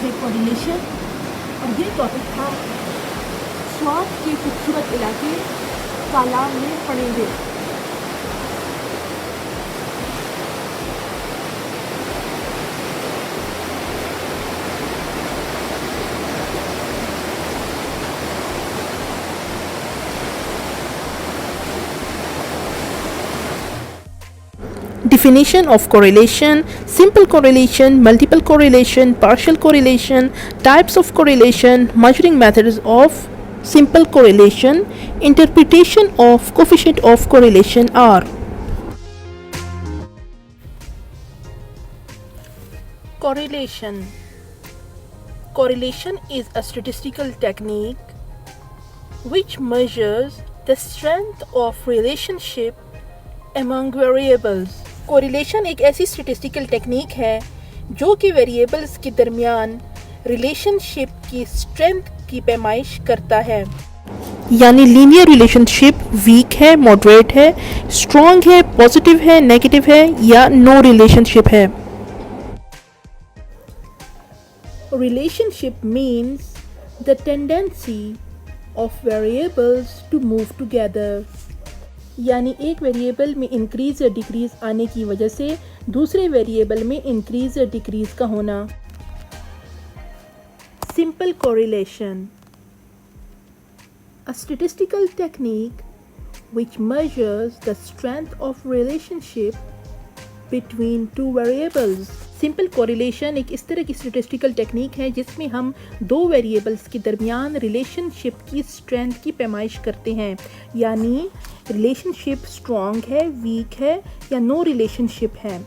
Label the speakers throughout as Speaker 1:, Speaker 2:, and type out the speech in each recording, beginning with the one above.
Speaker 1: से कोरिलेशन, और ये टॉपिक हम स्वात के खूबसूरत इलाके कालाम में पढ़ेंगे।
Speaker 2: Definition of correlation: simple correlation, multiple correlation, partial correlation, types of correlation, measuring methods of simple correlation, interpretation of coefficient of correlation are. Correlation. Correlation is a statistical technique which measures the strength of relationship among variables. Correlation एक ऐसी statistical technique है जो कि variables के दरमियान relationship की strength की पैमाइश करता है। यानी लीनियर रिलेशनशिप वीक है, मॉडरेट है, स्ट्रॉन्ग है, पॉजिटिव है, नेगेटिव है या नो रिलेशनशिप है। Relationship means the tendency of variables to move together, यानी एक वेरिएबल में इंक्रीज या डिक्रीज आने की वजह से दूसरे वेरिएबल में इंक्रीज या डिक्रीज का होना। Simple correlation, a statistical technique which measures the strength of relationship between two variables. Simple correlation एक इस तरह की स्टैटिस्टिकल टेक्निक है जिसमें हम दो वेरिएबल्स के दरमियान रिलेशनशिप की स्ट्रेंथ की पैमाइश करते हैं, यानी रिलेशनशिप स्ट्रॉन्ग है, वीक है या नो रिलेशनशिप है,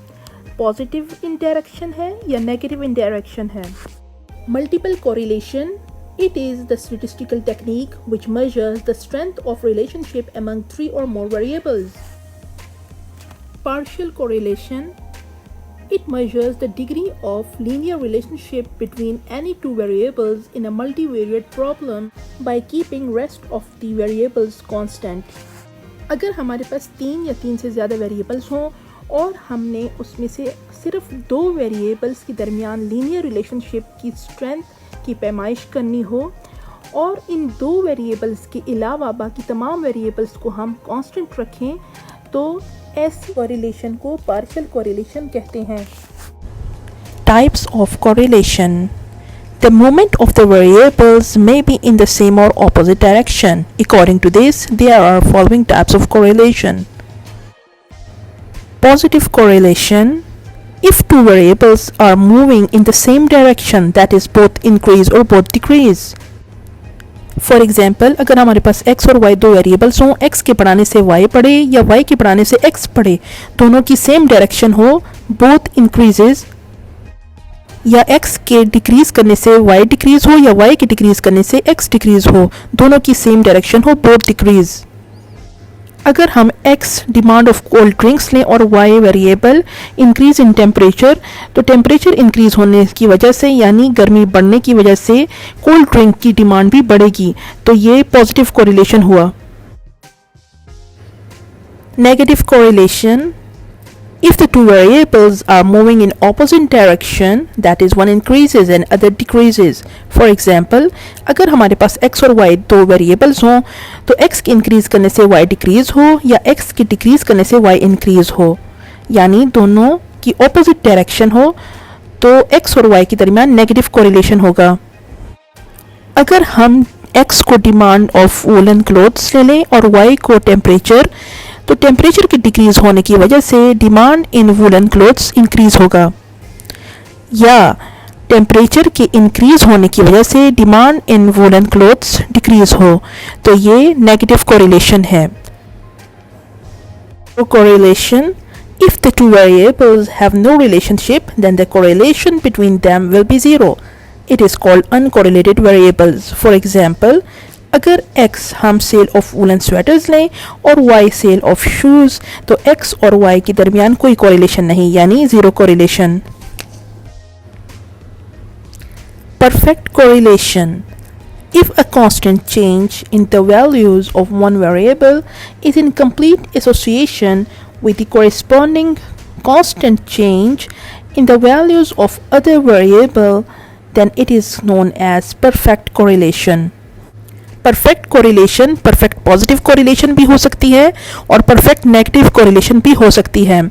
Speaker 2: पॉजिटिव इंटरैक्शन है या नेगेटिव इंटरैक्शन है। Multiple correlation, it is the statistical technique which measures the strength of relationship among three or more variables. Partial correlation, it measures the degree of linear relationship between any two variables in a multivariate problem by keeping rest of the variables constant. अगर हमारे पास तीन या तीन से ज़्यादा variables हों और हमने उसमें से सिर्फ दो वेरिएबल्स के दरमियान लीनियर रिलेशनशिप की स्ट्रेंथ की पैमाइश करनी हो और इन दो वेरिएबल्स के अलावा बाकी तमाम वेरिएबल्स को हम कांस्टेंट रखें, तो ऐसी कोरिलेशन को पार्शियल कोरिलेशन कहते हैं। Types of correlation, the movement of the variables may be in the same or opposite direction. According to this, there are following types of correlation. Positive correlation, if two variables are moving in the same direction, that is both increase or both decrease. For example, अगर हमारे पास x और y दो variables हों, x के बढ़ाने से y बढ़े या y के बढ़ाने से x बढ़े, दोनों की सेम डायरेक्शन हो, बोथ इंक्रीजेज, या x के डिक्रीज करने से y डिक्रीज हो या y के डिक्रीज करने से x डिक्रीज हो, दोनों की सेम डायरेक्शन हो, बोथ डिक्रीज। अगर हम x demand of cold drinks लें और y variable increase in temperature, तो टेम्परेचर इंक्रीज होने की वजह से यानी गर्मी बढ़ने की वजह से कोल्ड ड्रिंक की डिमांड भी बढ़ेगी, तो ये पॉजिटिव कोरिलेशन हुआ। Negative correlation, if the two variables are moving in opposite direction, that is one increases and other decreases. For example, अगर हमारे पास x और y दो वेरिएबल्स हों तो x की इंक्रीज करने से y डिक्रीज हो या x की डिक्रीज करने से y इंक्रीज हो, यानी दोनों की ऑपोजिट डायरेक्शन हो, तो x और y के दरमियान नेगेटिव कोरिलेशन होगा। अगर हम x को डिमांड ऑफ वूलन क्लोथ्स ले लें और y को टेम्परेचर, तो टेम्परेचर की डिक्रीज होने की वजह से demand in woollen clothes increase होगा, या टेम्परेचर के इंक्रीज होने की वजह से demand in woollen clothes decrease हो, तो ये नेगेटिव कोरिलेशन है। Correlation, if the two variables have no relationship, then the correlation between them will be zero. It is called uncorrelated variables. For example, अगर x हम cell of woollen sweaters लें और y cell of shoes, तो x और y के दरमियान कोई correlation नहीं, यानी zero correlation. Perfect correlation, if a constant change in the values of one variable is in complete association with the corresponding constant change in the values of other variable, then it is known as perfect correlation. Perfect correlation perfect positive correlation भी हो सकती है और perfect negative correlation भी हो सकती है.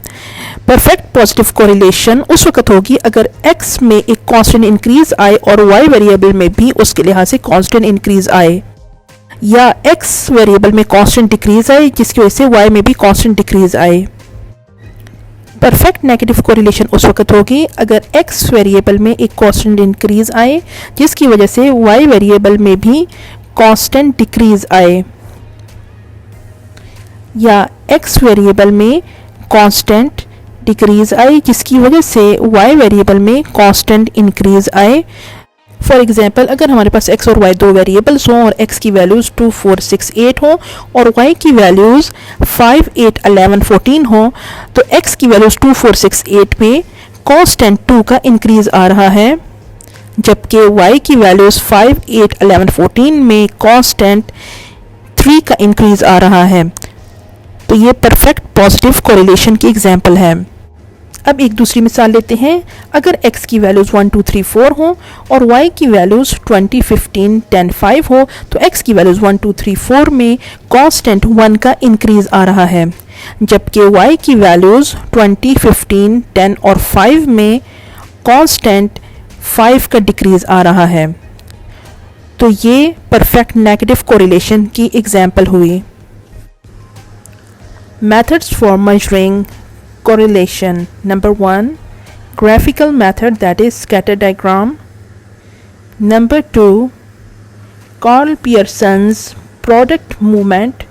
Speaker 2: Perfect positive correlation उस वक्त होगी अगर x में एक कांस्टेंट इंक्रीज आए और y वेरिएबल में भी उसके लिहाज से कांस्टेंट इंक्रीज आए, या x वेरिएबल में कांस्टेंट डिक्रीज आए जिसकी वजह से y में भी कांस्टेंट डिक्रीज आए. परफेक्ट नेगेटिव कोरिलेशन उस वक्त होगी अगर x वेरिएबल में एक कांस्टेंट इंक्रीज आए जिसकी वजह से y वेरिएबल में भी कांस्टेंट डिक्रीज आए, या x वेरिएबल में कांस्टेंट डिक्रीज आए जिसकी वजह से y वेरिएबल में कांस्टेंट इंक्रीज आए. फॉर एग्जांपल, अगर हमारे पास x और y दो वेरिएबल्स हों और x की वैल्यूज़ 2, 4, 6, 8 हों और y की वैल्यूज़ 5, 8, 11, 14 हों, तो x की वैल्यूज़ 2, 4, 6, 8 में कांस्टेंट 2 का इंक्रीज आ रहा है, जबकि y की वैल्यूज़ 5, 8, 11, 14 में कांस्टेंट 3 का इंक्रीज आ रहा है. तो ये परफेक्ट पॉजिटिव कोरिलेशन की एग्जांपल है. अब एक दूसरी मिसाल लेते हैं. अगर x की वैल्यूज़ 1, 2, 3, 4 हो और y की वैल्यूज़ 20, 15, 10, 5 हो, तो x की वैल्यूज़ 1, 2, 3, 4 में कांस्टेंट 1 का इंक्रीज आ रहा है, जबकि y की वैल्यूज़ 20, 15, 10 और 5 में कांस्टेंट 5 का डिक्रीज आ रहा है. तो ये परफेक्ट नेगेटिव कोरिलेशन की एग्जांपल हुई. Methods for measuring correlation. Number 1, graphical method, that is scatter diagram. Number 2, Karl Pearson's product movement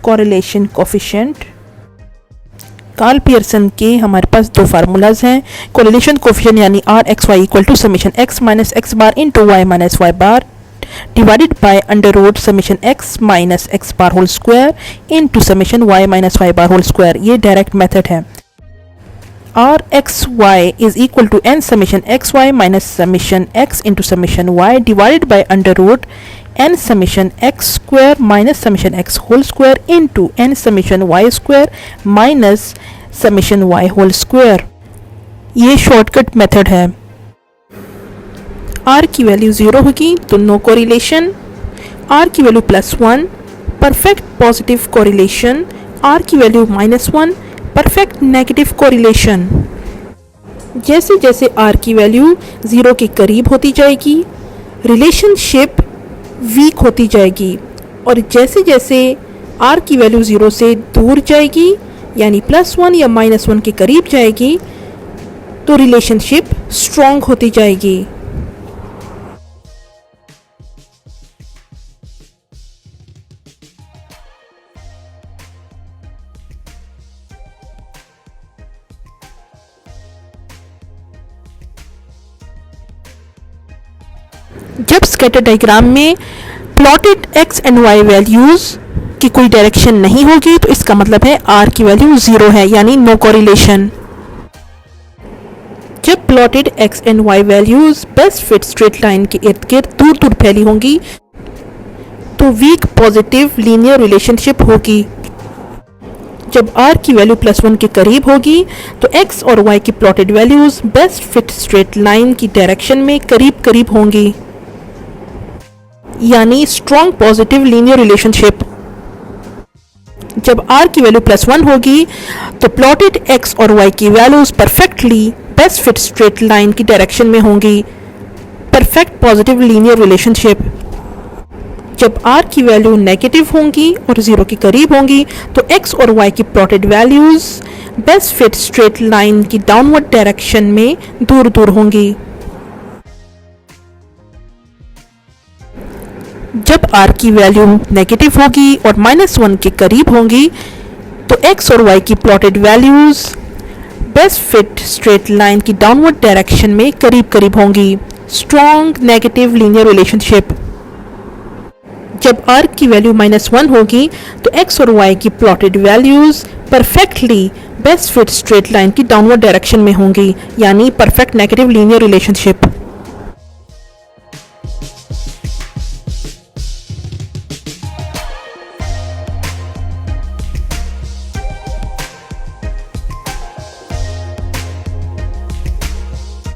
Speaker 2: correlation coefficient. Karl Pearson के हमारे पास दो फार्मूलाज हैं. कोरिलेशन कोफिशिएंट यानी r x y equal to summation x minus x bar into y minus y bar divided by under root summation x minus x bar whole square into summation y minus y bar whole square. ये direct method है. R x y is equal to n summation x y minus summation x into summation y divided by under root n summation x square minus summation x whole square into n summation y square minus summation y whole square. ये shortcut method है. r की value 0 होगी तो no correlation. r की value +1 perfect positive correlation. r की value -1 perfect negative correlation. जैसे जैसे r की वैल्यू 0 के करीब होती जाएगी रिलेशनशिप वीक होती जाएगी, और जैसे जैसे r की वैल्यू 0 से दूर जाएगी यानी +1 या -1 के करीब जाएगी तो रिलेशनशिप स्ट्रॉन्ग होती जाएगी. जब स्कैटर डायग्राम में plotted x and y values की कोई डायरेक्शन नहीं होगी तो इसका मतलब है r की वैल्यू 0 है यानी नो कोरिलेशन. जब plotted x and y values best fit straight line के इर्द गिर्द दूर दूर फैली होंगी तो वीक पॉजिटिव लीनियर रिलेशनशिप होगी. जब r की वैल्यू +1 के करीब होगी तो x और y की plotted values best fit straight line की डायरेक्शन में करीब करीब होंगी यानी स्ट्रॉन्ग पॉजिटिव लीनियर रिलेशनशिप. जब r की वैल्यू +1 होगी तो प्लॉटेड x और y की values perfectly best fit straight line की डायरेक्शन में होंगी, परफेक्ट पॉजिटिव लीनियर रिलेशनशिप. जब r की वैल्यू नेगेटिव होंगी और 0 के करीब होंगी तो x और y की plotted values best fit straight line की डाउनवर्ड डायरेक्शन में दूर दूर होंगी. जब r की वैल्यू नेगेटिव होगी और -1 के करीब होंगी तो x और y की plotted values best fit straight line की डाउनवर्ड डायरेक्शन में करीब करीब होंगी, स्ट्रॉन्ग नेगेटिव लीनियर रिलेशनशिप. जब r की वैल्यू -1 होगी तो x और y की plotted values perfectly best fit straight line की डाउनवर्ड डायरेक्शन में होंगी यानी परफेक्ट नेगेटिव लीनियर रिलेशनशिप.